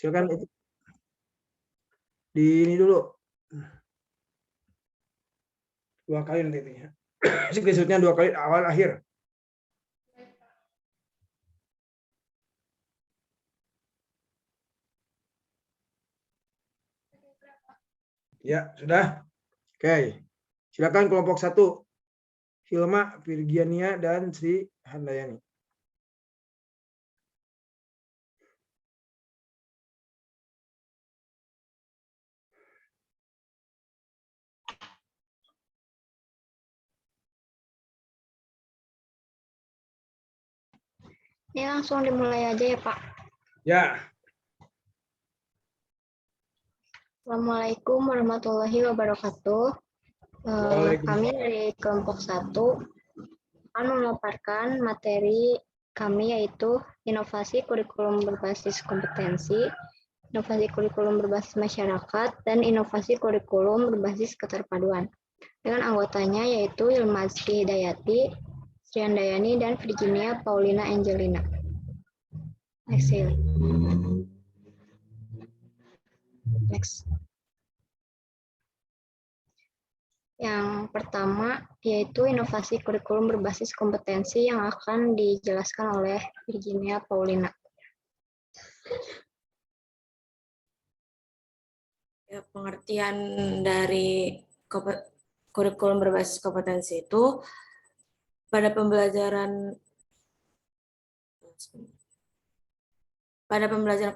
Silakan di ini dulu. 2 kali nanti intinya. Screenshot-nya 2 kali awal akhir. Ya, sudah. Oke. Silakan kelompok 1. Hilma, Virgiania, dan Sri Handayani. Ini langsung dimulai aja ya, Pak. Ya. Assalamualaikum warahmatullahi wabarakatuh. Kami dari kelompok 1 akan memaparkan materi kami yaitu inovasi kurikulum berbasis kompetensi, inovasi kurikulum berbasis masyarakat, dan inovasi kurikulum berbasis keterpaduan. Dengan anggotanya yaitu Hilma Sri Hidayati, Sri Handayani, dan Virginia Paulina Angelina. Next. Yang pertama yaitu inovasi kurikulum berbasis kompetensi yang akan dijelaskan oleh Virginia Paulina. Ya, pengertian dari kurikulum berbasis kompetensi itu pada pembelajaran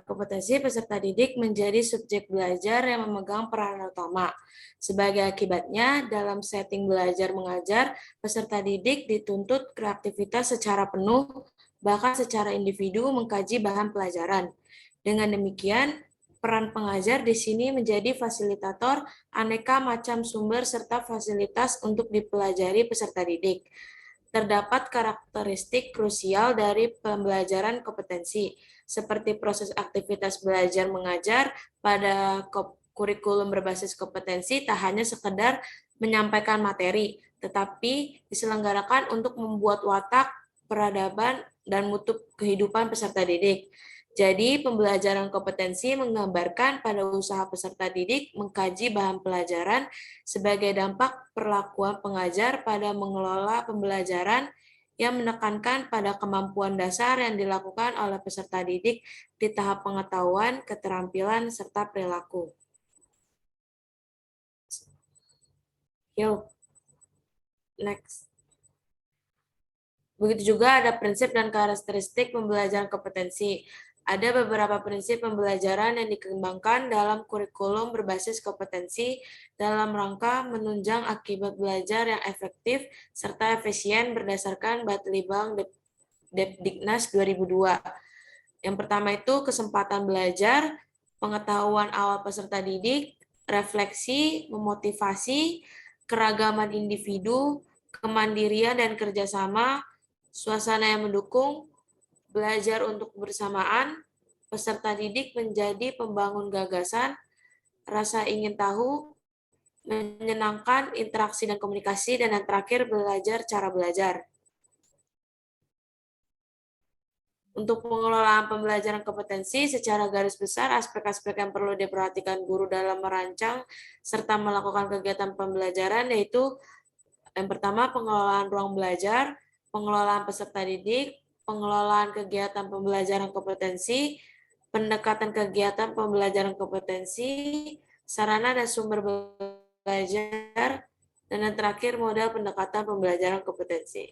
kompetensi, peserta didik menjadi subjek belajar yang memegang peranan utama. Sebagai akibatnya, dalam setting belajar mengajar, peserta didik dituntut kreativitas secara penuh, bahkan secara individu mengkaji bahan pelajaran. Dengan demikian, peran pengajar di sini menjadi fasilitator aneka macam sumber serta fasilitas untuk dipelajari peserta didik. Terdapat karakteristik krusial dari pembelajaran kompetensi, seperti proses aktivitas belajar mengajar pada kurikulum berbasis kompetensi tak hanya sekedar menyampaikan materi, tetapi diselenggarakan untuk membuat watak, peradaban, dan mutu kehidupan peserta didik. Jadi, pembelajaran kompetensi menggambarkan pada usaha peserta didik mengkaji bahan pelajaran sebagai dampak perlakuan pengajar pada mengelola pembelajaran yang menekankan pada kemampuan dasar yang dilakukan oleh peserta didik di tahap pengetahuan, keterampilan, serta perilaku. Yuk, next. Begitu juga ada prinsip dan karakteristik pembelajaran kompetensi. Ada beberapa prinsip pembelajaran yang dikembangkan dalam kurikulum berbasis kompetensi dalam rangka menunjang akibat belajar yang efektif serta efisien berdasarkan Batlibang Depdiknas 2002. Yang pertama itu kesempatan belajar, pengetahuan awal peserta didik, refleksi, memotivasi, keragaman individu, kemandirian dan kerjasama, suasana yang mendukung, belajar untuk bersamaan, peserta didik menjadi pembangun gagasan, rasa ingin tahu, menyenangkan, interaksi dan komunikasi, dan yang terakhir belajar cara belajar. Untuk pengelolaan pembelajaran kompetensi, secara garis besar aspek-aspek yang perlu diperhatikan guru dalam merancang serta melakukan kegiatan pembelajaran yaitu yang pertama pengelolaan ruang belajar, pengelolaan peserta didik, pengelolaan kegiatan pembelajaran kompetensi, pendekatan kegiatan pembelajaran kompetensi, sarana dan sumber belajar, dan yang terakhir model pendekatan pembelajaran kompetensi.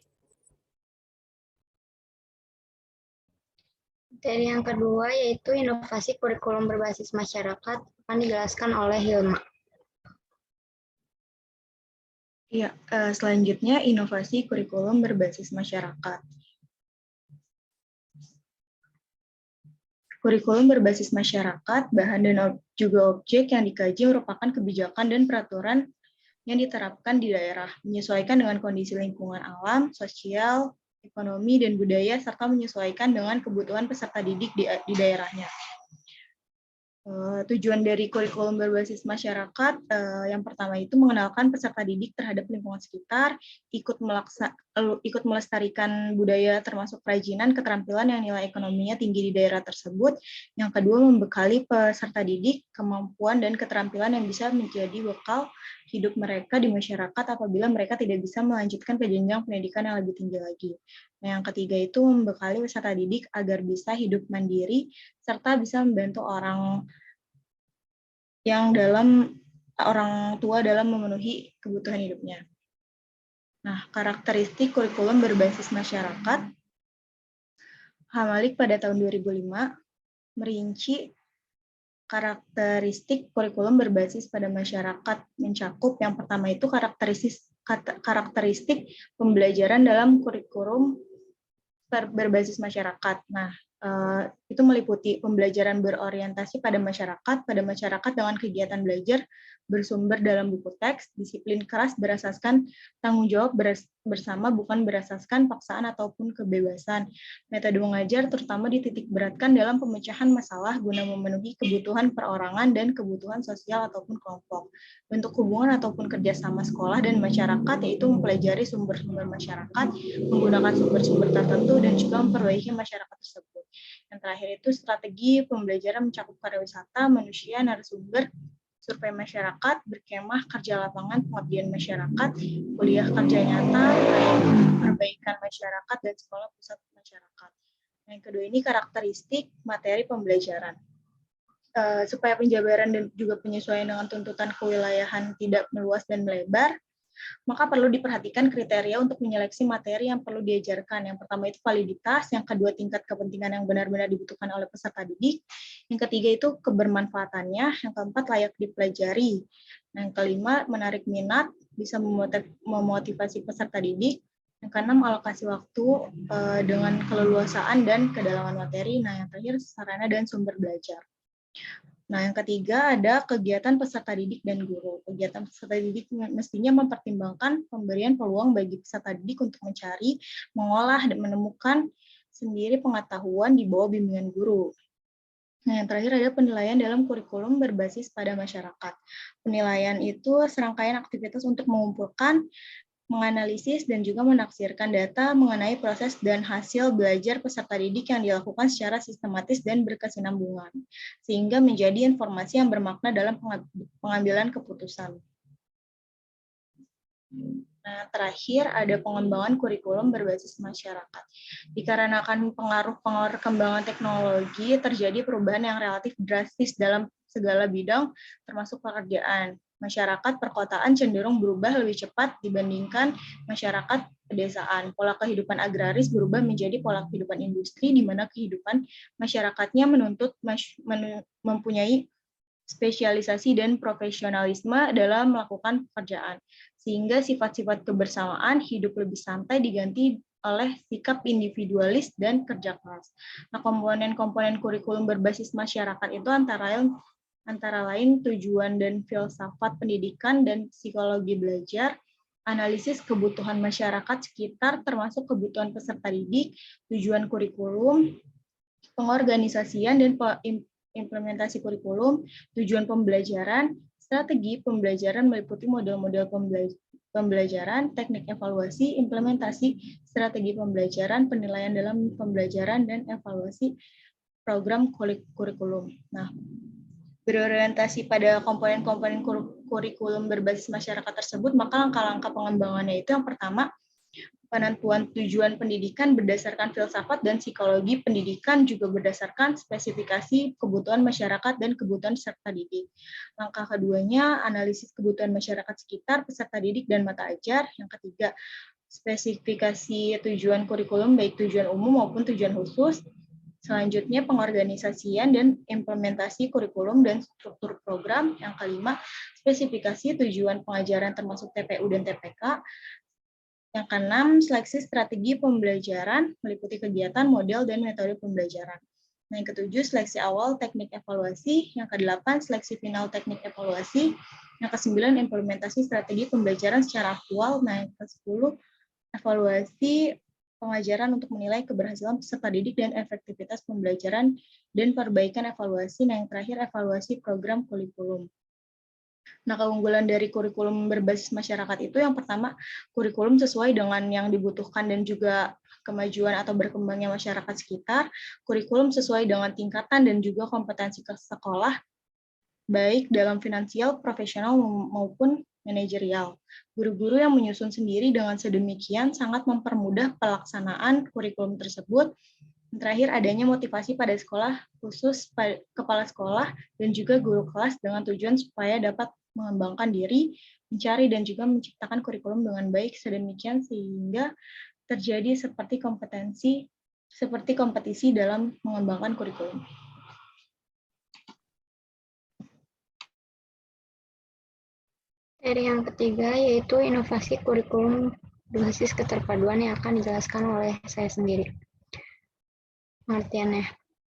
Dan yang kedua yaitu inovasi kurikulum berbasis masyarakat akan dijelaskan oleh Hilma. Ya, selanjutnya inovasi kurikulum berbasis masyarakat. Kurikulum berbasis masyarakat, bahan dan juga objek yang dikaji merupakan kebijakan dan peraturan yang diterapkan di daerah, menyesuaikan dengan kondisi lingkungan alam, sosial, ekonomi, dan budaya, serta menyesuaikan dengan kebutuhan peserta didik di daerahnya. Tujuan dari kurikulum berbasis masyarakat yang pertama itu mengenalkan peserta didik terhadap lingkungan sekitar, ikut melestarikan budaya termasuk kerajinan, keterampilan yang nilai ekonominya tinggi di daerah tersebut. Yang kedua, membekali peserta didik kemampuan dan keterampilan yang bisa menjadi bekal hidup mereka di masyarakat apabila mereka tidak bisa melanjutkan ke jenjang pendidikan yang lebih tinggi lagi. Nah, yang ketiga itu membekali peserta didik agar bisa hidup mandiri serta bisa membantu orang tua dalam memenuhi kebutuhan hidupnya. Nah, karakteristik kurikulum berbasis masyarakat, Hamalik pada tahun 2005 merinci karakteristik kurikulum berbasis pada masyarakat mencakup yang pertama itu karakteristik pembelajaran dalam kurikulum berbasis masyarakat. Nah, itu meliputi pembelajaran berorientasi pada masyarakat dengan kegiatan belajar bersumber dalam buku teks, disiplin keras berasaskan tanggung jawab bersama bukan berasaskan paksaan ataupun kebebasan. Metode mengajar terutama dititik beratkan dalam pemecahan masalah guna memenuhi kebutuhan perorangan dan kebutuhan sosial ataupun kelompok. Bentuk hubungan ataupun kerjasama sekolah dan masyarakat yaitu mempelajari sumber-sumber masyarakat, menggunakan sumber-sumber tertentu dan juga memperbaiki masyarakat tersebut. Yang terakhir itu strategi pembelajaran mencakup pariwisata, manusia, narasumber, survei masyarakat, berkemah, kerja lapangan, pengabdian masyarakat, kuliah kerja nyata, perbaikan masyarakat, dan sekolah pusat masyarakat. Yang kedua ini karakteristik materi pembelajaran. Supaya penjabaran dan juga penyesuaian dengan tuntutan kewilayahan tidak meluas dan melebar, maka perlu diperhatikan kriteria untuk menyeleksi materi yang perlu diajarkan. Yang pertama itu validitas, yang kedua tingkat kepentingan yang benar-benar dibutuhkan oleh peserta didik, yang ketiga itu kebermanfaatannya, yang keempat layak dipelajari, yang kelima menarik minat, bisa memotivasi peserta didik, yang keenam alokasi waktu dengan keleluasaan dan kedalaman materi, nah yang terakhir sarana dan sumber belajar. Nah, yang ketiga ada kegiatan peserta didik dan guru. Kegiatan peserta didik mestinya mempertimbangkan pemberian peluang bagi peserta didik untuk mencari, mengolah, dan menemukan sendiri pengetahuan di bawah bimbingan guru. Nah, yang terakhir ada penilaian dalam kurikulum berbasis pada masyarakat. Penilaian itu serangkaian aktivitas untuk mengumpulkan, menganalisis, dan juga menaksirkan data mengenai proses dan hasil belajar peserta didik yang dilakukan secara sistematis dan berkesinambungan, sehingga menjadi informasi yang bermakna dalam pengambilan keputusan. Nah, terakhir ada pengembangan kurikulum berbasis masyarakat. Dikarenakan pengaruh perkembangan teknologi, terjadi perubahan yang relatif drastis dalam segala bidang, termasuk pekerjaan. Masyarakat perkotaan cenderung berubah lebih cepat dibandingkan masyarakat pedesaan. Pola kehidupan agraris berubah menjadi pola kehidupan industri, di mana kehidupan masyarakatnya menuntut mempunyai spesialisasi dan profesionalisme dalam melakukan pekerjaan, sehingga sifat-sifat kebersamaan hidup lebih santai diganti oleh sikap individualis dan kerja keras. Nah, komponen-komponen kurikulum berbasis masyarakat itu antara lain tujuan dan filsafat pendidikan dan psikologi belajar, analisis kebutuhan masyarakat sekitar termasuk kebutuhan peserta didik, tujuan kurikulum, pengorganisasian dan implementasi kurikulum, tujuan pembelajaran, strategi pembelajaran meliputi model-model pembelajaran, teknik evaluasi, implementasi strategi pembelajaran, penilaian dalam pembelajaran, dan evaluasi program kurikulum. Nah, berorientasi pada komponen-komponen kurikulum berbasis masyarakat tersebut, maka langkah-langkah pengembangannya itu yang pertama, penentuan tujuan pendidikan berdasarkan filsafat dan psikologi pendidikan juga berdasarkan spesifikasi kebutuhan masyarakat dan kebutuhan peserta didik. Langkah keduanya, analisis kebutuhan masyarakat sekitar, peserta didik, dan mata ajar. Yang ketiga, spesifikasi tujuan kurikulum baik tujuan umum maupun tujuan khusus. Selanjutnya, pengorganisasian dan implementasi kurikulum dan struktur program. Yang kelima, spesifikasi tujuan pengajaran termasuk TPU dan TPK. Yang keenam, seleksi strategi pembelajaran meliputi kegiatan, model, dan metode pembelajaran. Nah, yang ketujuh, seleksi awal teknik evaluasi. Yang kedelapan, seleksi final teknik evaluasi. Yang kesembilan, implementasi strategi pembelajaran secara aktual. Nah, yang ke-10, evaluasi pengajaran untuk menilai keberhasilan peserta didik dan efektivitas pembelajaran dan perbaikan evaluasi. Nah, yang terakhir evaluasi program kurikulum. Nah, keunggulan dari kurikulum berbasis masyarakat itu yang pertama, kurikulum sesuai dengan yang dibutuhkan dan juga kemajuan atau berkembangnya masyarakat sekitar. Kurikulum sesuai dengan tingkatan dan juga kompetensi ke sekolah, baik dalam finansial, profesional, maupun manajerial. Guru-guru yang menyusun sendiri dengan sedemikian sangat mempermudah pelaksanaan kurikulum tersebut. Yang terakhir, adanya motivasi pada sekolah, khusus kepala sekolah dan juga guru kelas dengan tujuan supaya dapat mengembangkan diri, mencari dan juga menciptakan kurikulum dengan baik sedemikian sehingga terjadi seperti kompetisi dalam mengembangkan kurikulum. Dari yang ketiga yaitu inovasi kurikulum berbasis keterpaduan yang akan dijelaskan oleh saya sendiri. Pengertiannya,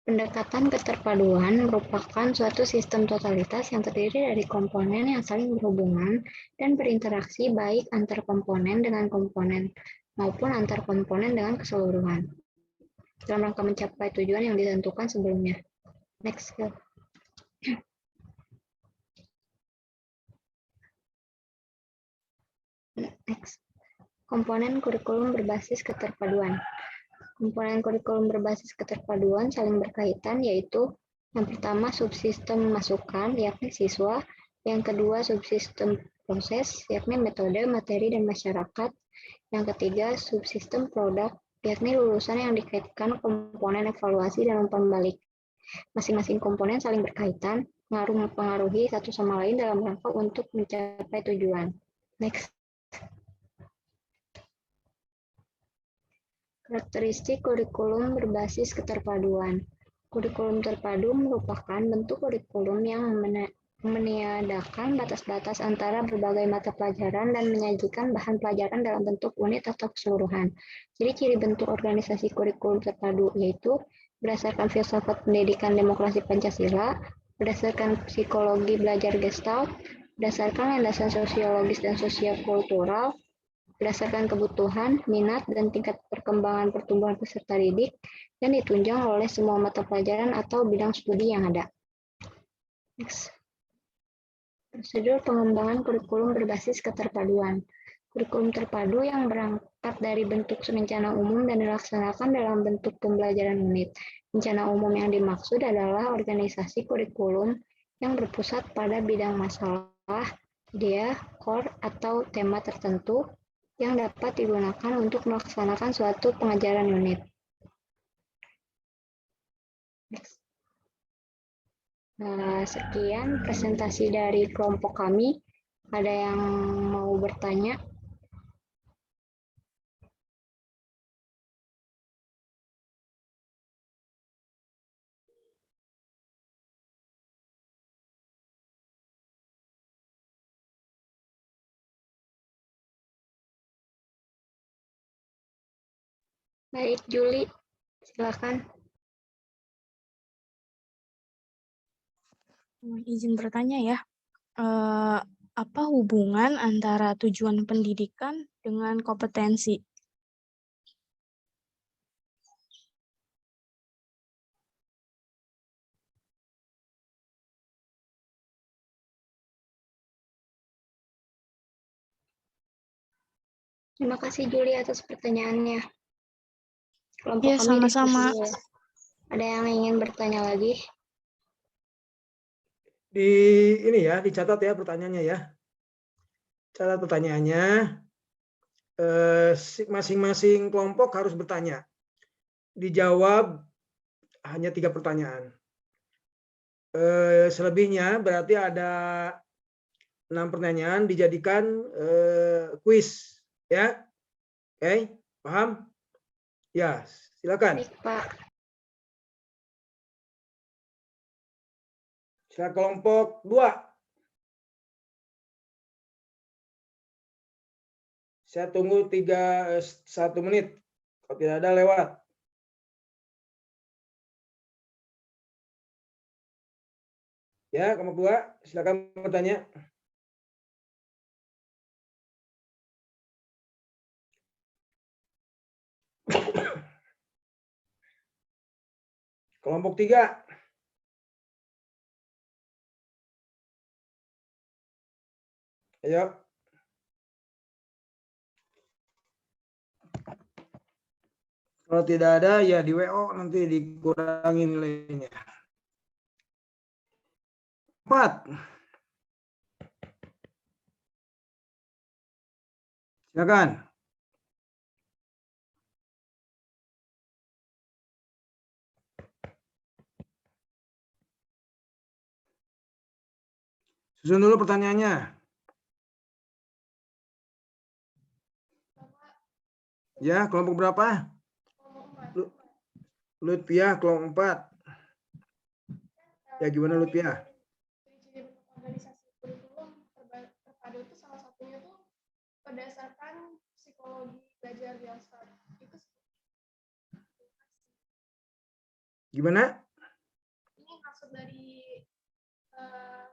pendekatan keterpaduan merupakan suatu sistem totalitas yang terdiri dari komponen yang saling berhubungan dan berinteraksi baik antar komponen dengan komponen maupun antar komponen dengan keseluruhan dalam rangka mencapai tujuan yang ditentukan sebelumnya. Next. Next. Komponen kurikulum berbasis keterpaduan. Komponen kurikulum berbasis keterpaduan saling berkaitan, yaitu yang pertama subsistem masukan, yakni siswa, yang kedua subsistem proses, yakni metode, materi, dan masyarakat, yang ketiga subsistem produk, yakni lulusan yang dikaitkan komponen evaluasi dan umpan balik. Masing-masing komponen saling berkaitan, mempengaruhi satu sama lain dalam rangka untuk mencapai tujuan. Next. Karakteristik kurikulum berbasis keterpaduan. Kurikulum terpadu merupakan bentuk kurikulum yang meniadakan batas-batas antara berbagai mata pelajaran dan menyajikan bahan pelajaran dalam bentuk unit atau keseluruhan. Jadi ciri bentuk organisasi kurikulum terpadu yaitu berdasarkan filsafat pendidikan demokrasi Pancasila, berdasarkan psikologi belajar Gestalt, berdasarkan landasan sosiologis dan sosio-kultural, berdasarkan kebutuhan, minat, dan tingkat perkembangan pertumbuhan peserta didik, dan ditunjang oleh semua mata pelajaran atau bidang studi yang ada. Next. Prosedur pengembangan kurikulum berbasis keterpaduan. Kurikulum terpadu yang berangkat dari bentuk rencana umum dan dilaksanakan dalam bentuk pembelajaran unit. Rencana umum yang dimaksud adalah organisasi kurikulum yang berpusat pada bidang masalah, idea, core, atau tema tertentu yang dapat digunakan untuk melaksanakan suatu pengajaran unit. Next. Sekian presentasi dari kelompok kami. Ada yang mau bertanya? Baik, Juli, silakan. Izin bertanya ya, apa hubungan antara tujuan pendidikan dengan kompetensi? Terima kasih Juli atas pertanyaannya. Kelompok Ya, kami sama-sama. diskusi. Ada yang ingin bertanya lagi? Ini ya, dicatat ya pertanyaannya ya. Catat pertanyaannya. Masing-masing kelompok harus bertanya. Dijawab hanya 3 pertanyaan. Selebihnya berarti ada 6 pertanyaan dijadikan kuis, ya. Oke, paham? Ya, silakan. Baik, Pak. Silakan kelompok 2. Saya tunggu 1 menit. Kalau tidak ada lewat. Ya, kelompok 2, silakan bertanya. Kelompok 3. Ayo. Kalau tidak ada, ya di WO nanti dikurangi nilainya. 4. Silakan. Susun dulu pertanyaannya. Ya, kelompok berapa? Lutfiah, kelompok 4. Ya, gimana Lutfiah? Organisasi kurikulum terpadu itu salah satunya tuh berdasarkan psikologi belajar biasa. Itu Gimana? ini maksud dari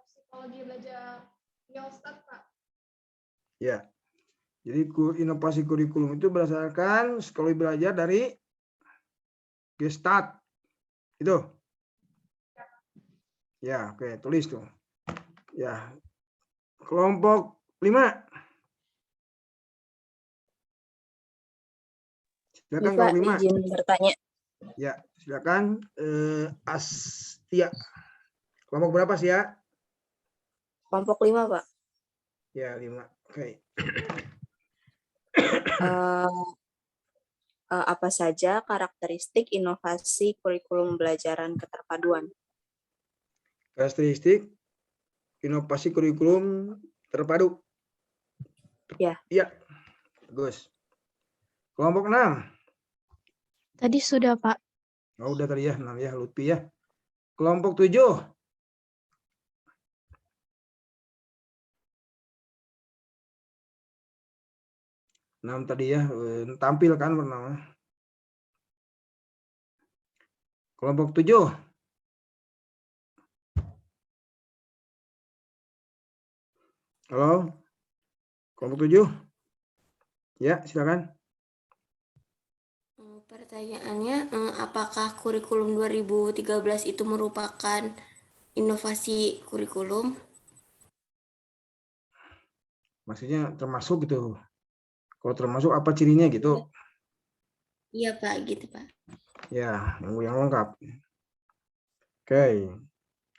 psikologi belajar Bielstad, Pak. Ya. Jadi inovasi kurikulum itu berdasarkan psikologi belajar dari Gestalt. Itu. Ya, oke, tulis tuh. Ya. Kelompok 5. Silakan Pak, kelompok 5. izin bertanya. Ya, silakan Astia. Kelompok berapa sih ya? Kelompok 5, Pak. Ya, 5. Oke. Apa saja karakteristik inovasi kurikulum belajaran keterpaduan? Karakteristik inovasi kurikulum terpadu. Ya. Iya. Bagus. Kelompok 6. Tadi sudah, Pak. Oh, udah tadi ya, 6 ya, Lutfi ya. Kelompok 7. Tadi ya, tampil kan pertama. Kelompok 7. Halo? Kelompok 7. Ya, silakan. Pertanyaannya, apakah kurikulum 2013 itu merupakan inovasi kurikulum? Maksudnya termasuk gitu. Kalau termasuk apa cirinya gitu? Iya, Pak, gitu, Pak. Ya, yang lengkap. Oke.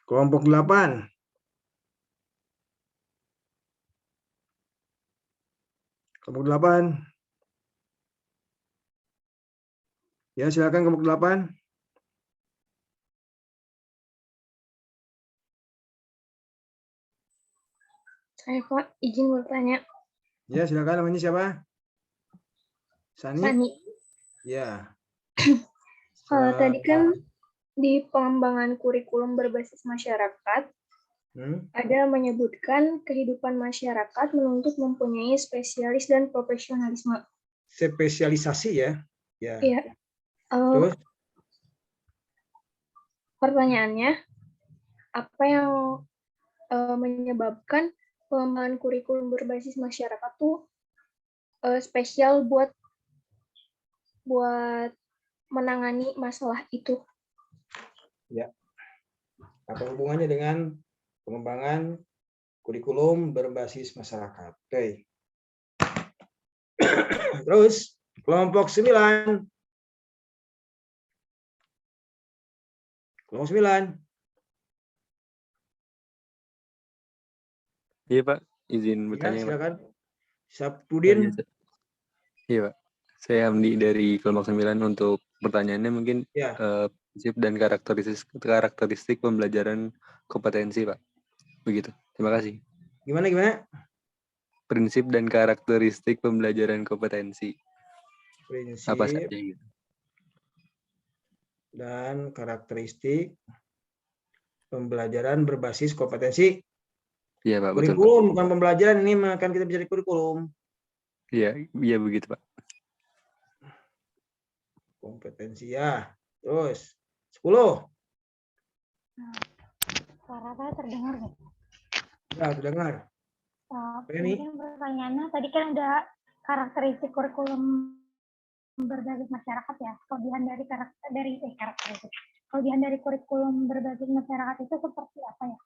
Kelompok 8. Kelompok 8. Ya, silakan kelompok 8. Saya Pak, izin bertanya. Ya, silakan, namanya siapa? Sani? Sani. Ya. Tadi kan di pengembangan kurikulum berbasis masyarakat, ada menyebutkan kehidupan masyarakat menuntut mempunyai spesialis dan profesionalisme. Spesialisasi ya? Ya. Iya. Terus? Pertanyaannya, apa yang menyebabkan pengembangan kurikulum berbasis masyarakat tuh spesial buat menangani masalah itu? Ya. Apa hubungannya dengan pengembangan kurikulum berbasis masyarakat? Oke. Terus kelompok 9. Kelompok 9. Iya Pak, izin bertanya. Ya, silakan. Pak. Sapudin. Iya Pak, saya Hamdi dari kelompok 9 untuk pertanyaannya mungkin ya. Prinsip dan karakteristik pembelajaran kompetensi Pak. Begitu, terima kasih. Gimana? Prinsip dan karakteristik pembelajaran kompetensi. Prinsip apa saja gitu. Dan karakteristik pembelajaran berbasis kompetensi. Iya Pak, kurikulum betul, Pak. bukan pembelajaran, ini kan kita bicara kurikulum. Iya begitu Pak. Kompetensi ya. Terus 10. Suara saya terdengar nggak? Ya, terdengar. Mungkin pertanyaannya tadi kan ada karakteristik kurikulum berbasis masyarakat ya. Kelebihan dari kelebihan dari kurikulum berbasis masyarakat itu seperti apa ya?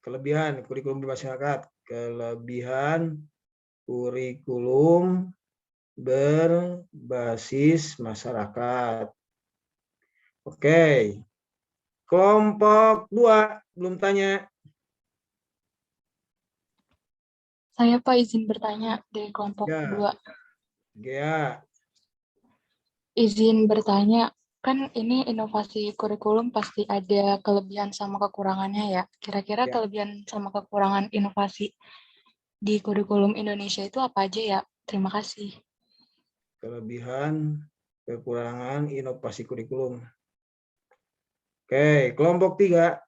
Kelebihan kurikulum bermasyarakat. Kelebihan kurikulum berbasis masyarakat. Oke. Kelompok 2 belum tanya. Saya Pak izin bertanya dari kelompok Ya. 2. Ya. Izin bertanya, kan ini inovasi kurikulum pasti ada kelebihan sama kekurangannya ya. Kira-kira Ya. kelebihan sama kekurangan inovasi di kurikulum Indonesia itu apa aja ya? Terima kasih. Kelebihan, kekurangan inovasi kurikulum. Oke, kelompok 3.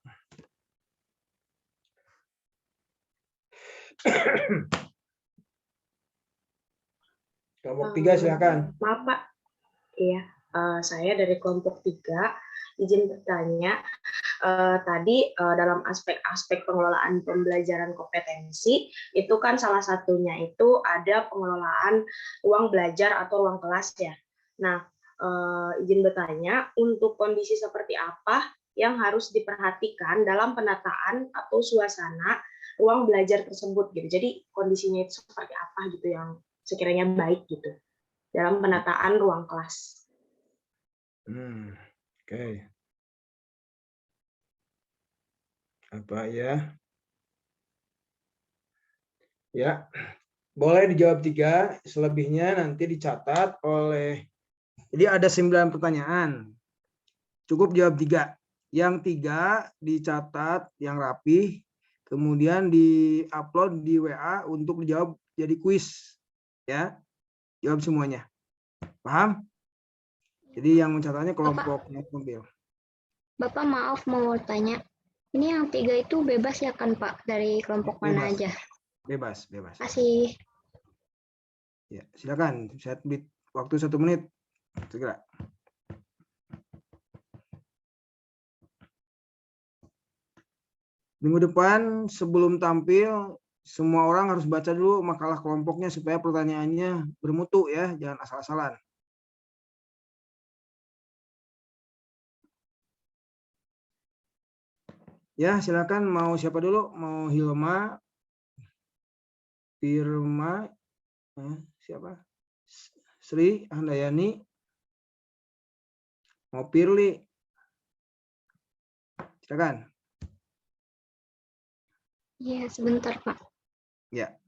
Kelompok 3 silakan. Maaf Pak, iya, saya dari kelompok 3 izin bertanya. Tadi dalam aspek-aspek pengelolaan pembelajaran kompetensi itu kan salah satunya itu ada pengelolaan ruang belajar atau ruang kelas ya. Nah, izin bertanya untuk kondisi seperti apa yang harus diperhatikan dalam penataan atau suasana ruang belajar tersebut gitu. Jadi kondisinya itu seperti apa gitu yang sekiranya baik gitu dalam penataan ruang kelas. Oke. Apa ya? Ya, boleh dijawab 3, selebihnya nanti dicatat oleh. Jadi ada 9 pertanyaan. Cukup jawab 3. Yang 3 dicatat yang rapi, kemudian di-upload di WA untuk dijawab jadi kuis. Ya, jawab semuanya. Paham? Jadi yang mencatatnya kelompok mobil. Bapak maaf mau tanya. Ini yang 3 itu bebas ya kan Pak? Dari kelompok mana aja? Bebas, bebas. Kasih. Ya, silakan. Saya beri waktu 1 menit. Segera. Minggu depan sebelum tampil, semua orang harus baca dulu makalah kelompoknya supaya pertanyaannya bermutu ya, jangan asal-asalan. Ya, silakan mau siapa dulu? Mau Hilma, Firma, siapa? Sri Handayani, mau Pirli. Silakan. Iya, sebentar Pak. Ya.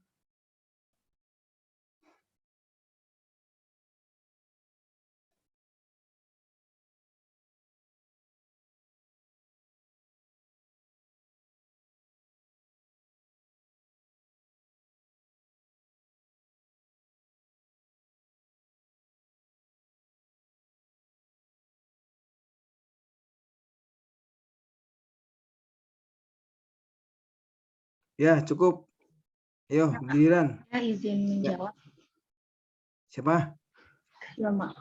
Ya, cukup. Ayo, giliran. Saya izin menjawab. Siapa? Hilma.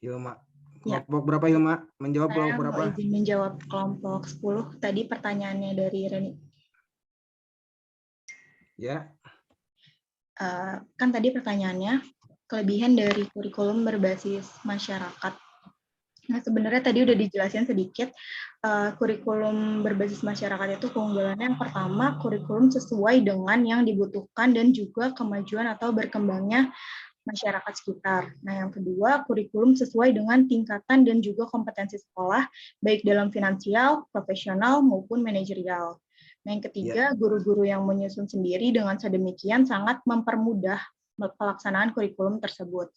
Hilma. Ya. Kelompok berapa Hilma? Menjawab Saya kelompok berapa? mau izin menjawab kelompok 10. Tadi pertanyaannya dari Reni. Ya. Kan tadi pertanyaannya kelebihan dari kurikulum berbasis masyarakat. Nah, sebenarnya tadi udah dijelasin sedikit. Kurikulum berbasis masyarakat itu keunggulannya yang pertama, kurikulum sesuai dengan yang dibutuhkan dan juga kemajuan atau berkembangnya masyarakat sekitar. Nah, yang kedua, kurikulum sesuai dengan tingkatan dan juga kompetensi sekolah, baik dalam finansial, profesional, maupun manajerial. Nah, yang ketiga, guru-guru yang menyusun sendiri dengan sedemikian sangat mempermudah pelaksanaan kurikulum tersebut.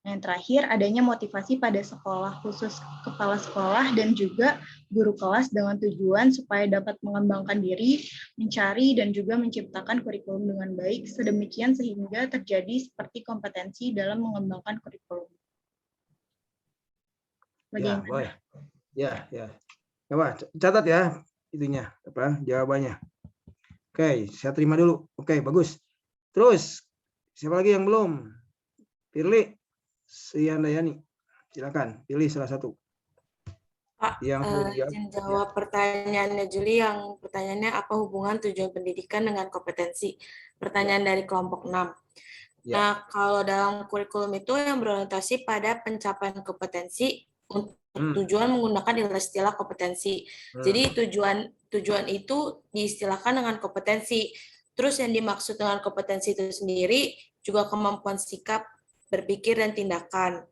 Nah, yang terakhir, adanya motivasi pada sekolah, khusus kepala sekolah dan juga guru kelas dengan tujuan supaya dapat mengembangkan diri, mencari dan juga menciptakan kurikulum dengan baik, sedemikian sehingga terjadi seperti kompetensi dalam mengembangkan kurikulum. Ya, boleh. Ya. Coba catat ya itunya, jawabannya. Oke, saya terima dulu. Oke, bagus. Terus, siapa lagi yang belum? Firly. Sri Handayani, silakan pilih salah satu. Pak, izin jawab pertanyaannya Juli yang pertanyaannya apa hubungan tujuan pendidikan dengan kompetensi? Pertanyaan dari kelompok 6. Ya. Nah, kalau dalam kurikulum itu yang berorientasi pada pencapaian kompetensi untuk tujuan menggunakan istilah kompetensi. Jadi tujuan itu diistilahkan dengan kompetensi. Terus yang dimaksud dengan kompetensi itu sendiri juga kemampuan sikap, berpikir, dan tindakan.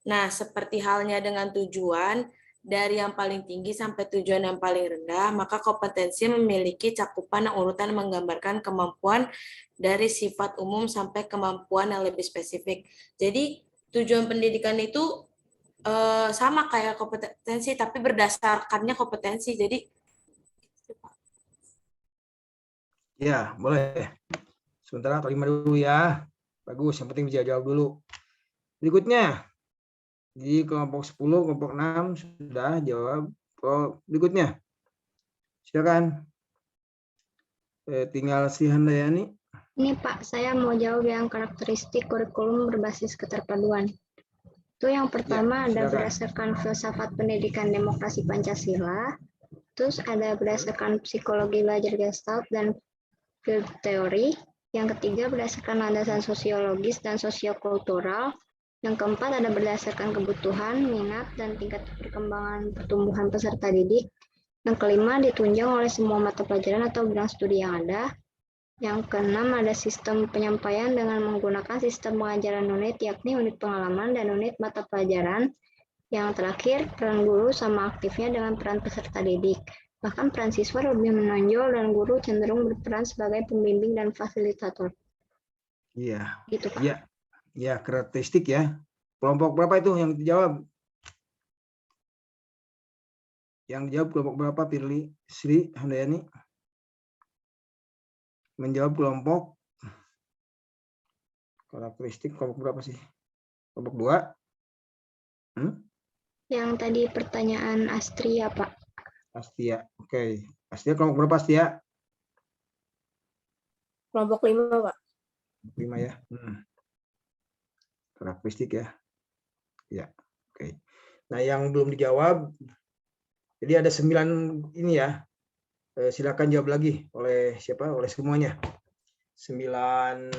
Nah, seperti halnya dengan tujuan, dari yang paling tinggi sampai tujuan yang paling rendah, maka kompetensi memiliki cakupan yang urutan menggambarkan kemampuan dari sifat umum sampai kemampuan yang lebih spesifik. Jadi tujuan pendidikan itu sama kayak kompetensi, tapi berdasarkannya kompetensi. Jadi ya, boleh. Sementara kelima dulu ya. Bagus, yang penting bisa jawab dulu. Berikutnya. Di kelompok 10, kelompok 6 sudah jawab. Berikutnya. Silakan. Tinggal Sri Handayani. Ini Pak, saya mau jawab yang karakteristik kurikulum berbasis keterpaduan. Itu yang pertama ada berdasarkan filsafat pendidikan demokrasi Pancasila, terus ada berdasarkan psikologi belajar Gestalt dan field teori, yang ketiga berdasarkan landasan sosiologis dan sosiokultural, yang keempat ada berdasarkan kebutuhan, minat, dan tingkat perkembangan pertumbuhan peserta didik, yang kelima ditunjang oleh semua mata pelajaran atau bidang studi yang ada, yang keenam ada sistem penyampaian dengan menggunakan sistem pengajaran unit, yakni unit pengalaman dan unit mata pelajaran. Yang terakhir, peran guru sama aktifnya dengan peran peserta didik. Bahkan peran siswa lebih menonjol dan guru cenderung berperan sebagai pembimbing dan fasilitator. Iya. Gitu, Pak. Iya. Ya, karakteristik ya. Kelompok berapa itu yang dijawab? Yang dijawab kelompok berapa, Firly? Sri Handayani? Menjawab kelompok karakteristik kelompok berapa sih? Kelompok 2? Yang tadi pertanyaan Astria, Pak. Astia. Oke. Astia kelompok berapa, Astia? Kelompok 5, Pak. 5 ya. Karakteristik ya. Ya. Oke. Nah, yang belum dijawab, jadi ada 9 ini ya. Silakan jawab lagi oleh siapa? Oleh semuanya. 9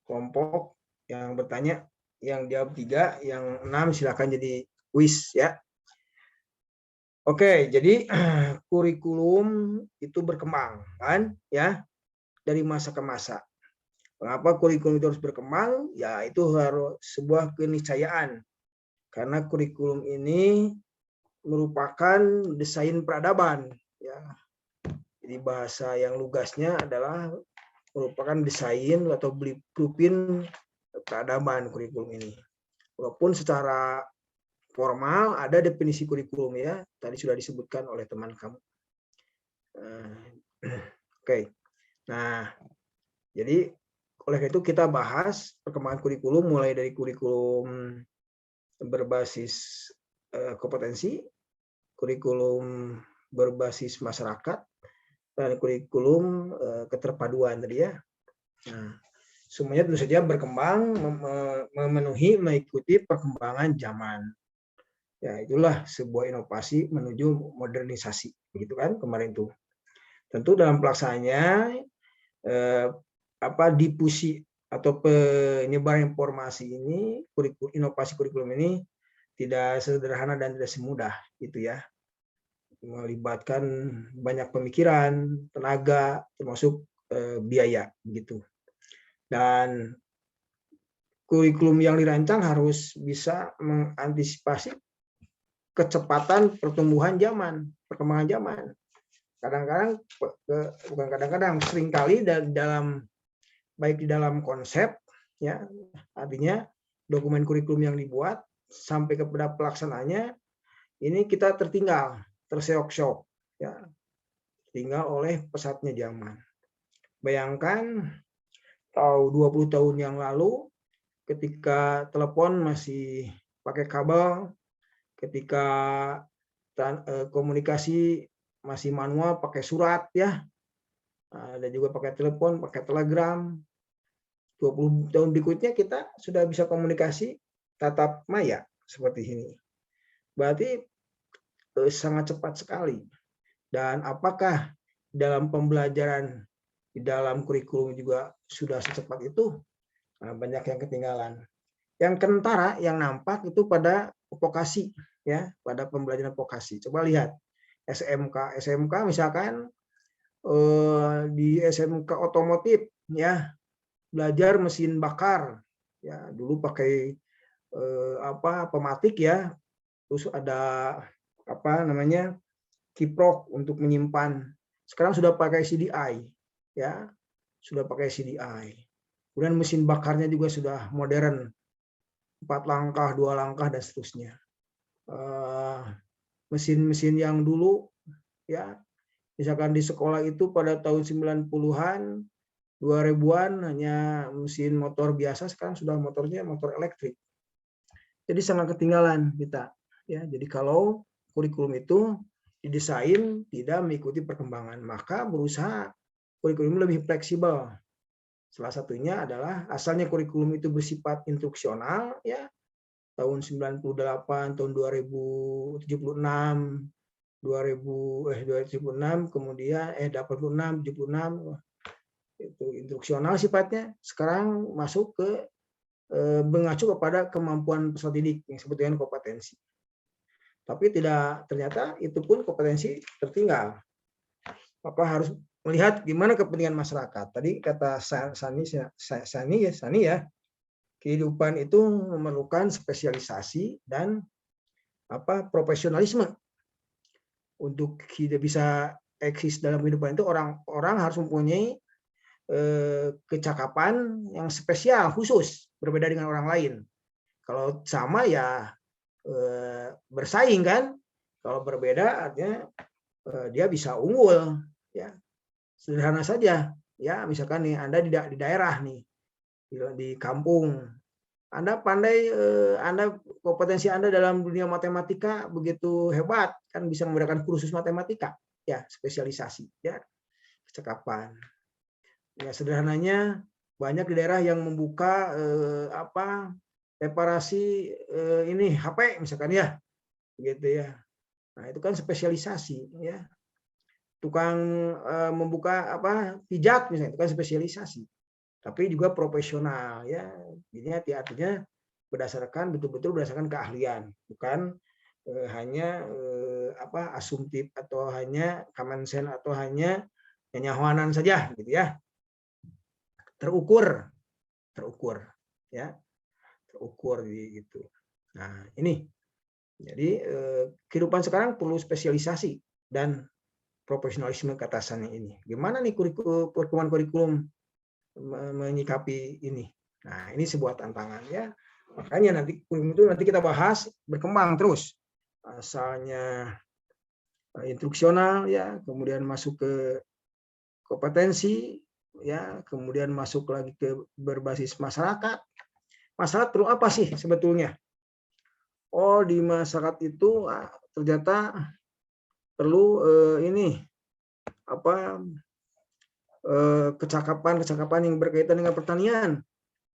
kelompok yang bertanya, yang jawab 3, yang 6 silakan jadi kuis ya. Oke, jadi kurikulum itu berkembang kan ya dari masa ke masa. Mengapa kurikulum itu harus berkembang? Ya itu harus sebuah keniscayaan. Karena kurikulum ini merupakan desain peradaban ya. Jadi bahasa yang lugasnya adalah merupakan desain atau blueprint peradaban kurikulum ini. Walaupun secara formal ada definisi kurikulum ya, tadi sudah disebutkan oleh teman kamu. Oke. Nah, jadi oleh itu kita bahas perkembangan kurikulum mulai dari kurikulum berbasis kompetensi, kurikulum berbasis masyarakat, dan kurikulum keterpaduan tadi ya. Nah, semuanya tentu saja berkembang mengikuti perkembangan zaman. Ya, itulah sebuah inovasi menuju modernisasi, begitu kan kemarin tuh. Tentu dalam pelaksanaannya difusi atau penyebaran informasi ini, inovasi kurikulum ini tidak sederhana dan tidak semudah itu ya. Melibatkan banyak pemikiran, tenaga, termasuk biaya begitu. Dan kurikulum yang dirancang harus bisa mengantisipasi kecepatan pertumbuhan zaman, perkembangan zaman. Kadang-kadang, bukan kadang-kadang, seringkali dalam baik di dalam konsep, ya, artinya dokumen kurikulum yang dibuat sampai kepada pelaksanaannya, ini kita tertinggal, terseok-seok, ya, tinggal oleh pesatnya zaman. Bayangkan tahun 20 tahun yang lalu, ketika telepon masih pakai kabel, ketika komunikasi masih manual pakai surat ya, ada juga pakai telepon, pakai telegram. 20 tahun berikutnya kita sudah bisa komunikasi tatap maya seperti ini. Berarti sangat cepat sekali. Dan apakah dalam pembelajaran di dalam kurikulum juga sudah secepat itu? Nah, banyak yang ketinggalan. Yang kentara yang nampak itu pada vokasi, ya, pada pembelajaran vokasi. Coba lihat SMK misalkan di SMK otomotif, ya, belajar mesin bakar, ya, dulu pakai pematik, ya, terus ada kiprok untuk menyimpan. Sekarang sudah pakai CDI, ya, sudah pakai CDI. Kemudian mesin bakarnya juga sudah modern, 4 langkah, 2 langkah, dan seterusnya. Mesin-mesin yang dulu, ya, misalkan di sekolah itu pada tahun 90-an, 2000-an hanya mesin motor biasa, sekarang sudah motornya motor elektrik. Jadi sangat ketinggalan kita, ya. Jadi kalau kurikulum itu didesain tidak mengikuti perkembangan, maka berusaha kurikulum lebih fleksibel. Salah satunya adalah asalnya kurikulum itu bersifat instruksional, ya, tahun 98, tahun 2076, 2076, kemudian 86, 76, itu instruksional sifatnya. Sekarang masuk ke mengacu kepada kemampuan peserta didik yang disebut dengan kompetensi. Tapi ternyata itu pun kompetensi tertinggal. Maka harus melihat gimana kepentingan masyarakat. Tadi kata Sani ya, kehidupan itu memerlukan spesialisasi dan profesionalisme. Untuk tidak bisa eksis dalam kehidupan itu, orang harus mempunyai kecakapan yang spesial, khusus, berbeda dengan orang lain. Kalau sama ya bersaing kan, kalau berbeda artinya dia bisa unggul, ya. Sederhana saja, ya, misalkan nih Anda di daerah nih, di kampung, Anda pandai, kompetensi Anda dalam dunia matematika begitu hebat, kan bisa menggunakan kursus matematika, ya, spesialisasi, ya, kecakapan. Ya, sederhananya banyak di daerah yang membuka reparasi HP misalkan, ya, begitu, ya. Nah, itu kan spesialisasi, ya. Tukang membuka pijat misalnya, itu kan spesialisasi. Tapi juga profesional, ya. Ini artinya betul-betul berdasarkan keahlian, bukan hanya asumtif atau hanya common sense atau hanya nyawanan saja, gitu, ya. Terukur, ya, terukur gitu. Nah, ini jadi kehidupan sekarang perlu spesialisasi dan profesionalisme keatasannya ini. Gimana nih perkembangan kurikulum menyikapi ini? Nah, ini sebuah tantangan, ya. Makanya nanti kurikulum itu nanti kita bahas berkembang terus. Asalnya instruksional, ya, kemudian masuk ke kompetensi, ya, kemudian masuk lagi ke berbasis masyarakat. Masyarakat perlu apa sih sebetulnya? Oh, di masyarakat itu ternyata perlu kecakapan yang berkaitan dengan pertanian.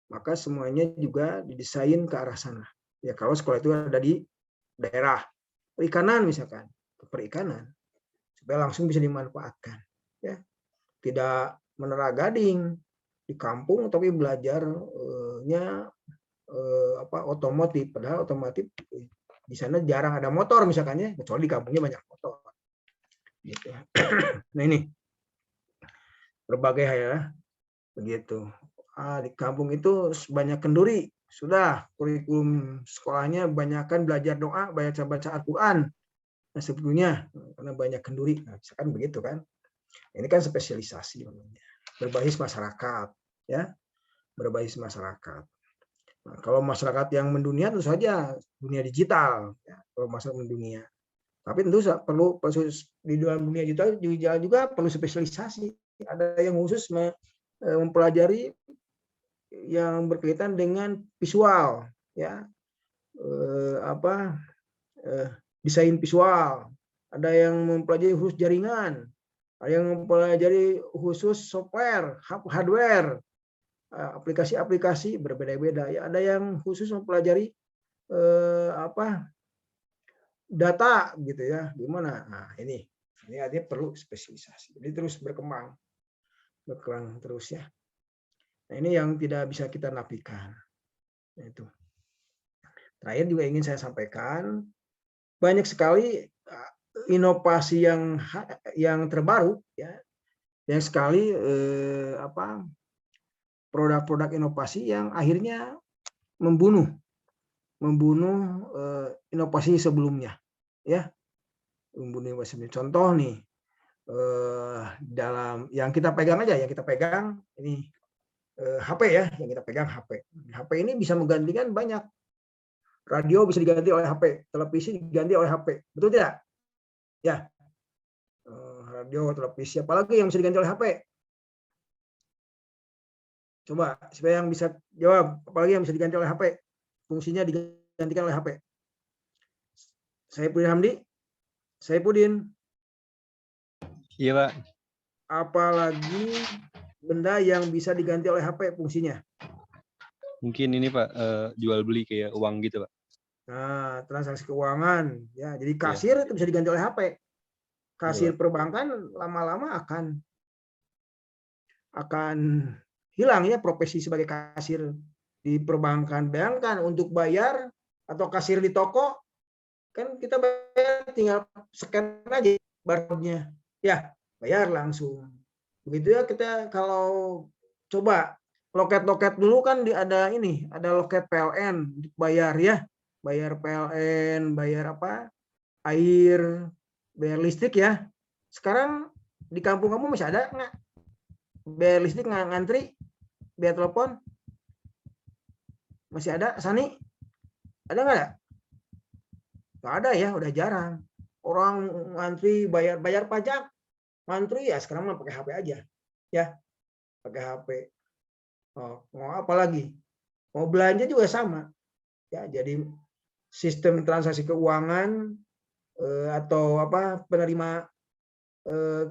Maka semuanya juga didesain ke arah sana. Ya, kalau sekolah itu ada di daerah. Perikanan misalkan, perikanan supaya langsung bisa dimanfaatkan, ya. Tidak menera gading di kampung tapi belajarnya otomotif, padahal otomotif di sana jarang ada motor misalkan, ya, kecuali di kampungnya banyak motor, gitu. Nah, ini berbagai hal, ya, begitu. Di kampung itu banyak kenduri, sudah kurikulum sekolahnya banyakkan belajar doa, baca Al-Quran, nah, sebetulnya karena banyak kenduri, nah, misalkan begitu kan. Ini kan spesialisasi berbasis masyarakat, ya, berbasis masyarakat. Nah, kalau masyarakat yang mendunia tentu saja dunia digital, ya, kalau masyarakat mendunia. Tapi tentu perlu di dalam dunia digital juga perlu spesialisasi. Ada yang khusus mempelajari yang berkaitan dengan visual, ya, desain visual. Ada yang mempelajari khusus jaringan. Ada yang mempelajari khusus software, hardware, aplikasi-aplikasi berbeda-beda. Ya, ada yang khusus mempelajari data, gitu, ya. Gimana? Nah, ini artinya perlu spesialisasi. Jadi terus berkembang terus, ya. Nah, ini yang tidak bisa kita nafikan. Nah, itu. Terakhir juga ingin saya sampaikan, banyak sekali inovasi yang terbaru, ya, yang sekali produk-produk inovasi yang akhirnya membunuh inovasi sebelumnya, ya, membunuh inovasi sebelumnya. Contoh nih, dalam yang kita pegang aja, yang kita pegang ini HP ya, yang kita pegang HP. HP ini bisa menggantikan banyak. Radio bisa diganti oleh HP, televisi diganti oleh HP, betul tidak? Ya, radio, televisi, apalagi yang bisa diganti oleh HP? Coba, siapa yang bisa jawab? Apalagi yang bisa diganti oleh HP? Fungsinya digantikan oleh HP. Saipudin Hamdi? Saipudin? Iya, Pak. Apalagi benda yang bisa diganti oleh HP fungsinya? Mungkin ini, Pak, jual beli kayak uang gitu, Pak. Nah, transaksi keuangan, ya. Jadi kasir itu bisa diganti oleh HP. Kasir perbankan lama-lama akan hilang ya profesi sebagai kasir di perbankan. Bayangkan untuk bayar atau kasir di toko, kan kita bayar tinggal scan aja barcode-nya. Ya, bayar langsung. Begitu ya kita kalau coba loket-loket dulu kan ada loket PLN bayar ya. Bayar PLN, bayar air, bayar listrik ya. Sekarang di kampung kamu masih ada nggak? Bayar listrik nggak ngantri? Bayar telepon? Masih ada, Sani? Ada nggak? Nggak ada ya, udah jarang. Orang ngantri bayar pajak, ngantri ya sekarang mah pakai HP aja, ya, pakai HP. Mau apa lagi? Mau belanja juga sama, ya. Jadi sistem transaksi keuangan atau penerima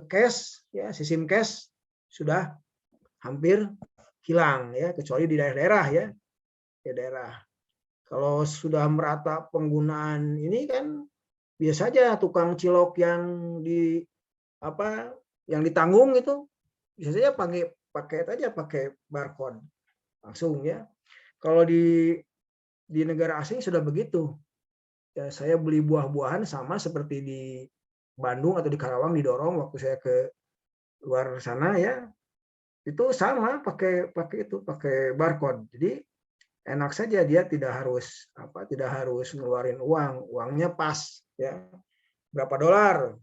cash, ya, sistem cash sudah hampir hilang ya, kecuali di daerah-daerah ya, di daerah. Kalau sudah merata penggunaan ini kan biasa aja tukang cilok yang ditanggung itu bisa saja pakai barcode langsung ya. Kalau di negara asing sudah begitu. Ya, saya beli buah-buahan sama seperti di Bandung atau di Karawang didorong waktu saya ke luar sana ya. Itu sama pakai barcode. Jadi enak saja, dia tidak harus ngeluarin uangnya pas ya. Berapa dolar?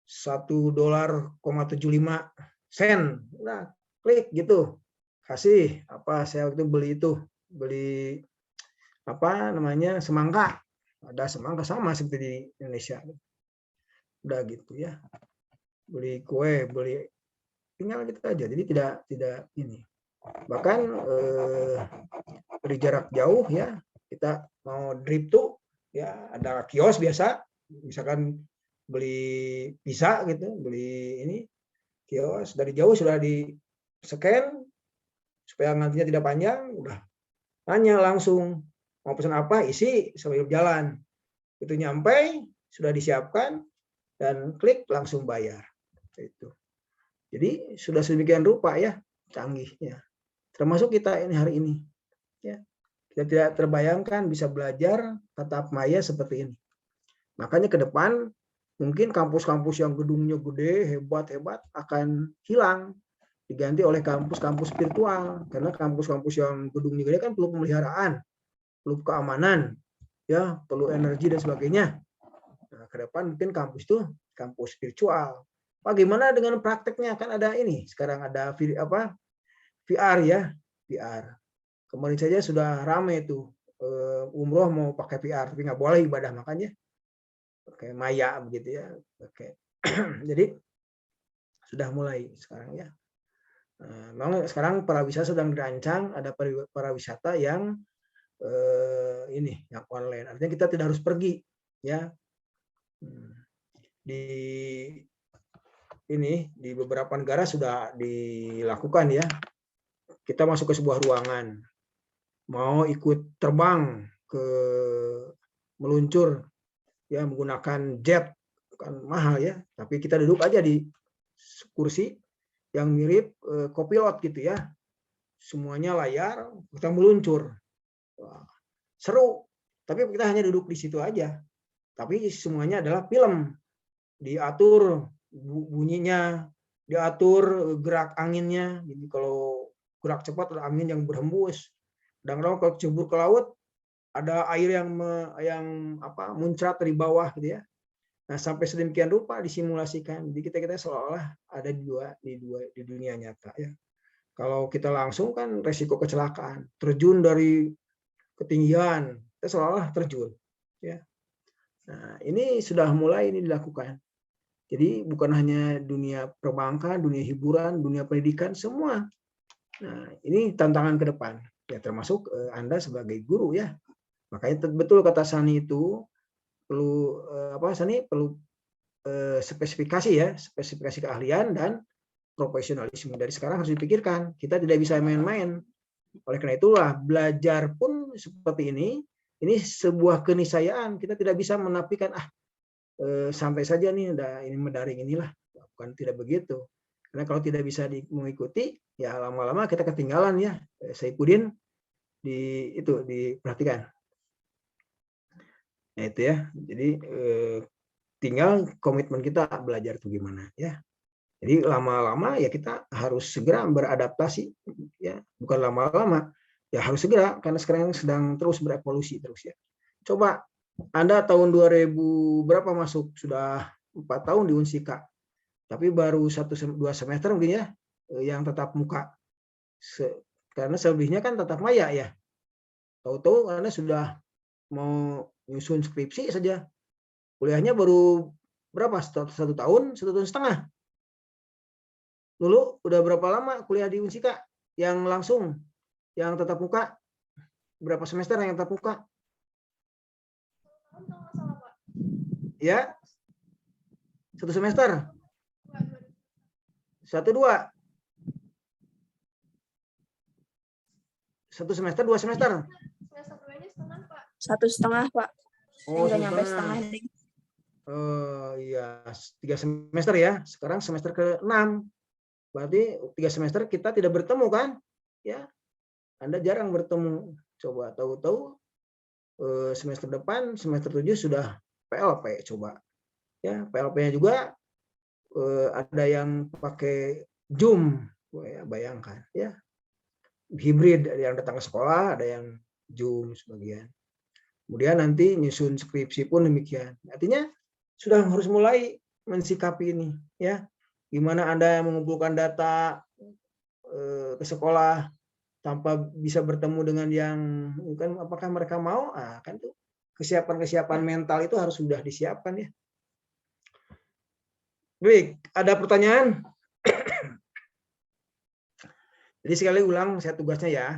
$1.75. Nah, klik gitu. Kasih saya waktu beli semangka. Ada semangka sama seperti di Indonesia. Udah gitu ya. Beli kue, tinggal gitu aja. Jadi tidak ini. Bahkan dari jarak jauh ya, kita mau drive to ya, ada kios biasa, misalkan beli pizza gitu, beli ini kios dari jauh sudah di scan supaya nantinya tidak panjang, udah tanya langsung mau pesan apa, isi sambil jalan. Itu nyampe, sudah disiapkan, dan klik langsung bayar. Itu. Jadi sudah sedemikian rupa ya canggihnya. Termasuk kita ini hari ini. Ya. Kita tidak terbayangkan bisa belajar tatap maya seperti ini. Makanya ke depan mungkin kampus-kampus yang gedungnya gede, hebat-hebat akan hilang. Diganti oleh kampus-kampus virtual. Karena kampus-kampus yang gedungnya gede kan perlu pemeliharaan, perlu keamanan, ya, perlu energi dan sebagainya. Nah, ke depan mungkin kampus itu kampus virtual. Bagaimana dengan prakteknya? Kan ada ini, sekarang ada VR ya, VR. Kemarin saja sudah ramai tuh umroh mau pakai VR, tapi nggak boleh ibadah, makanya pakai maya begitu ya. Oke. Jadi sudah mulai sekarang ya. Memang sekarang pariwisata sedang dirancang, ada pariwisata yang yang online. Artinya kita tidak harus pergi ya. Di beberapa negara sudah dilakukan ya. Kita masuk ke sebuah ruangan, mau ikut terbang meluncur ya menggunakan jet, kan mahal ya, tapi kita duduk aja di kursi yang mirip kopilot gitu ya. semuanya layar, kita meluncur. Wah, seru, tapi kita hanya duduk di situ aja. Tapi semuanya adalah film, diatur bunyinya, diatur gerak anginnya. Jadi kalau gerak cepat ada angin yang berhembus. Kadang-kadang kalau cebur ke laut ada air yang muncrat dari bawah gitu ya. Nah, sampai sedemikian rupa disimulasikan. Jadi kita seolah-olah ada di dunia nyata ya. Kalau kita langsung kan resiko kecelakaan, terjun dari ketinggian, kita seolah-olah terjun ya. Nah, ini sudah mulai dilakukan. Jadi bukan hanya dunia perbankan, dunia hiburan, dunia pendidikan, semua. Nah, ini tantangan ke depan ya, termasuk Anda sebagai guru ya. Makanya betul kata Sani itu perlu perlu spesifikasi ya, spesifikasi keahlian dan profesionalisme. Dari sekarang harus dipikirkan, kita tidak bisa main-main. Oleh karena itulah belajar pun seperti ini sebuah keniscayaan. Kita tidak bisa menafikan sampai saja nih ini mendaring inilah, bukan, tidak begitu. Karena kalau tidak bisa mengikuti ya lama-lama kita ketinggalan ya. Saipudin diperhatikan. Nah, itu ya. Jadi tinggal komitmen kita belajar itu gimana ya. Jadi lama-lama ya kita harus segera beradaptasi ya, bukan lama-lama ya, harus segera karena sekarang sedang terus berevolusi terus ya. Coba Anda tahun 2000 berapa masuk, sudah 4 tahun di Unsika, tapi baru 1-2 semester mungkin ya yang tatap muka, karena selebihnya kan tatap maya ya. Tahu-tahu Anda sudah mau nyusun skripsi saja, kuliahnya baru berapa, 1 tahun, 1 tahun setengah. Dulu udah berapa lama kuliah di Unsika yang langsung, yang tatap muka? Berapa semester yang tatap muka? Ya, 1 semester. 1-2. 1 semester, 2 semester. Semester 2-nya setengah, Pak. 1,5, Pak. Oh, Nggak nyampe setengah, Ding. Iya, 3 semester ya. Sekarang semester ke-6. Berarti 3 semester kita tidak bertemu kan? Ya, Anda jarang bertemu. Coba tahu-tahu semester depan, semester 7 sudah PLP coba. Ya, PLP-nya juga ada yang pakai Zoom, ya, bayangkan ya. Hibrid, ada yang datang ke sekolah, ada yang Zoom sebagian. Kemudian nanti nyusun skripsi pun demikian. Artinya sudah harus mulai mensikapi ini ya. Gimana Anda mengumpulkan data ke sekolah tanpa bisa bertemu dengan yang kan, apakah mereka mau? Kan tuh kesiapan mental itu harus sudah disiapkan ya. Baik, ada pertanyaan? Jadi sekali ulang saya tugasnya ya.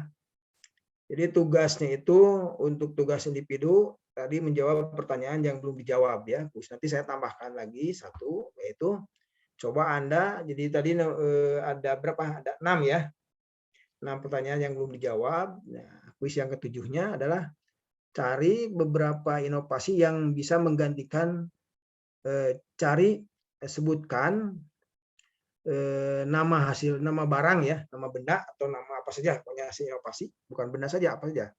Jadi tugasnya itu untuk tugas individu tadi menjawab pertanyaan yang belum dijawab ya. Terus nanti saya tambahkan lagi 1, yaitu coba Anda, jadi tadi ada berapa? Ada 6 ya. 6 pertanyaan yang belum dijawab. Nah, kuis yang ke-7-nya adalah cari beberapa inovasi yang bisa menggantikan, sebutkan nama hasil, nama barang ya, nama benda atau nama apa saja, pokoknya hasil inovasi, bukan benda saja, apa saja.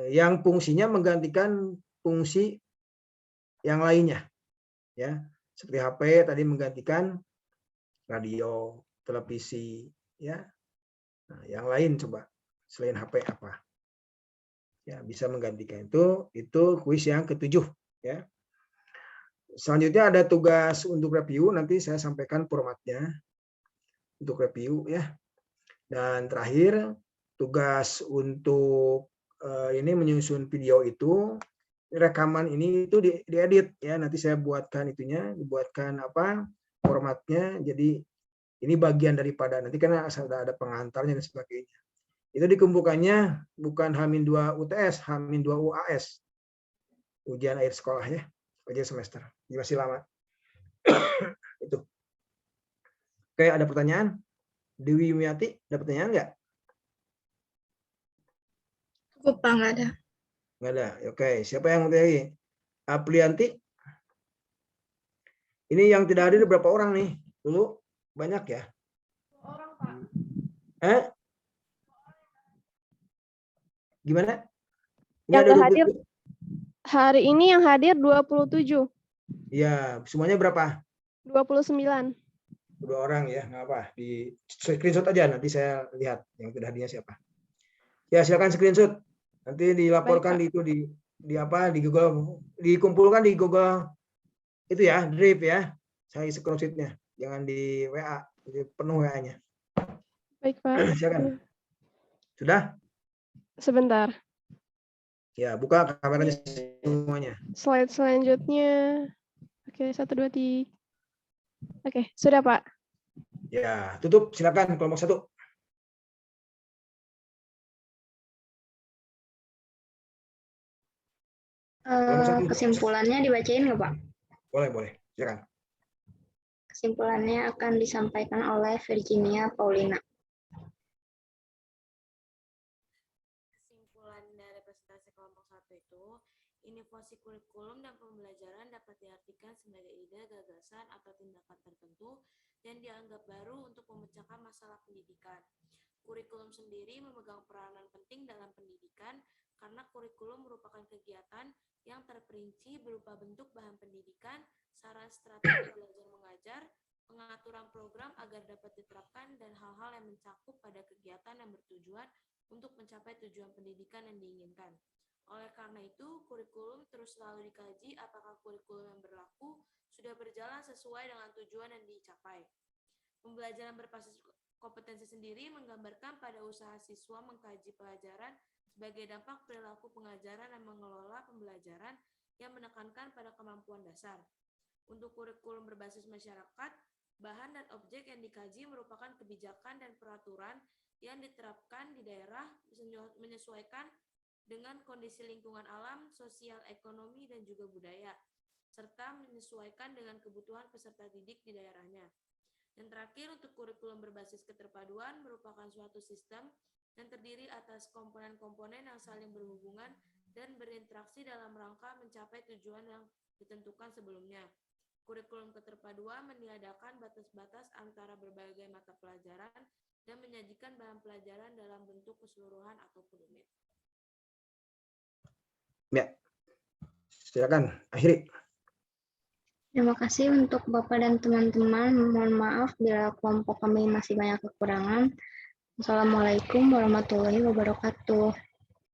Yang fungsinya menggantikan fungsi yang lainnya. Ya, seperti HP tadi menggantikan radio, televisi, ya. Nah, yang lain coba selain HP apa? Ya, bisa menggantikan itu kuis yang ke-7 ya. Selanjutnya ada tugas untuk review, nanti saya sampaikan formatnya untuk review ya. Dan terakhir tugas untuk ini menyusun video itu, rekaman ini itu diedit ya, nanti saya buatkan itunya, dibuatkan formatnya, jadi ini bagian daripada nanti karena sudah ada pengantarnya dan sebagainya. Itu dikumpulkannya bukan H-2 UTS, H-2 UAS, ujian akhir sekolah ya, ujian semester, ini masih lama. Itu. Oke, ada pertanyaan? Dewi Yumiati, ada pertanyaan nggak? Cukup, Pak, nggak ada. Nggak ada. Oke, siapa yang mau tanya lagi? Aprianti? Ini yang tidak hadir berapa orang nih? Dulu banyak ya? 2 orang, Pak. Gimana? Ini Yang ada nggak hadir 27. hari ini yang hadir 27, Iya, semuanya berapa? 29. 2 orang ya, nggak apa. Di screenshot aja, nanti saya lihat yang tidak hadirnya siapa. Ya, silakan screenshot. Nanti dilaporkan Baik, di apa, di Google, dikumpulkan di Google itu ya, Drive ya. Saya screenshotnya, jangan di WA, jadi penuh WA-nya. Baik, Pak. Silakan. Sudah? Sebentar. Ya, buka kameranya semuanya. Slide selanjutnya. Oke, 1, 2, 3. Oke, sudah, Pak. Ya, tutup. Silakan kelompok 1. Kesimpulannya dibacain nggak, Pak? Boleh. Silakan. Kesimpulannya akan disampaikan oleh Virginia Paulina. Kesimpulan dari presentasi kelompok 1 itu, inovasi kurikulum dan pembelajaran dapat diartikan sebagai ide, gagasan, atau tindakan tertentu yang dianggap baru untuk memecahkan masalah pendidikan. Kurikulum sendiri memegang peranan penting dalam pendidikan karena kurikulum merupakan kegiatan yang terperinci berupa bentuk bahan pendidikan, saran strategi belajar mengajar, pengaturan program agar dapat diterapkan, dan hal-hal yang mencakup pada kegiatan yang bertujuan untuk mencapai tujuan pendidikan yang diinginkan. Oleh karena itu, kurikulum terus selalu dikaji apakah kurikulum yang berlaku sudah berjalan sesuai dengan tujuan yang dicapai. Pembelajaran berbasis kompetensi sendiri menggambarkan pada usaha siswa mengkaji pelajaran sebagai dampak perilaku pengajaran dan mengelola pembelajaran yang menekankan pada kemampuan dasar. Untuk kurikulum berbasis masyarakat, bahan dan objek yang dikaji merupakan kebijakan dan peraturan yang diterapkan di daerah menyesuaikan dengan kondisi lingkungan alam, sosial, ekonomi, dan juga budaya, serta menyesuaikan dengan kebutuhan peserta didik di daerahnya. Yang terakhir, untuk kurikulum berbasis keterpaduan merupakan suatu sistem yang terdiri atas komponen-komponen yang saling berhubungan dan berinteraksi dalam rangka mencapai tujuan yang ditentukan sebelumnya. Kurikulum keterpaduan meniadakan batas-batas antara berbagai mata pelajaran dan menyajikan bahan pelajaran dalam bentuk keseluruhan ataupun unit. Ya, silakan akhiri. Terima kasih untuk Bapak dan teman-teman. Mohon maaf bila kelompok kami masih banyak kekurangan. Assalamualaikum warahmatullahi wabarakatuh.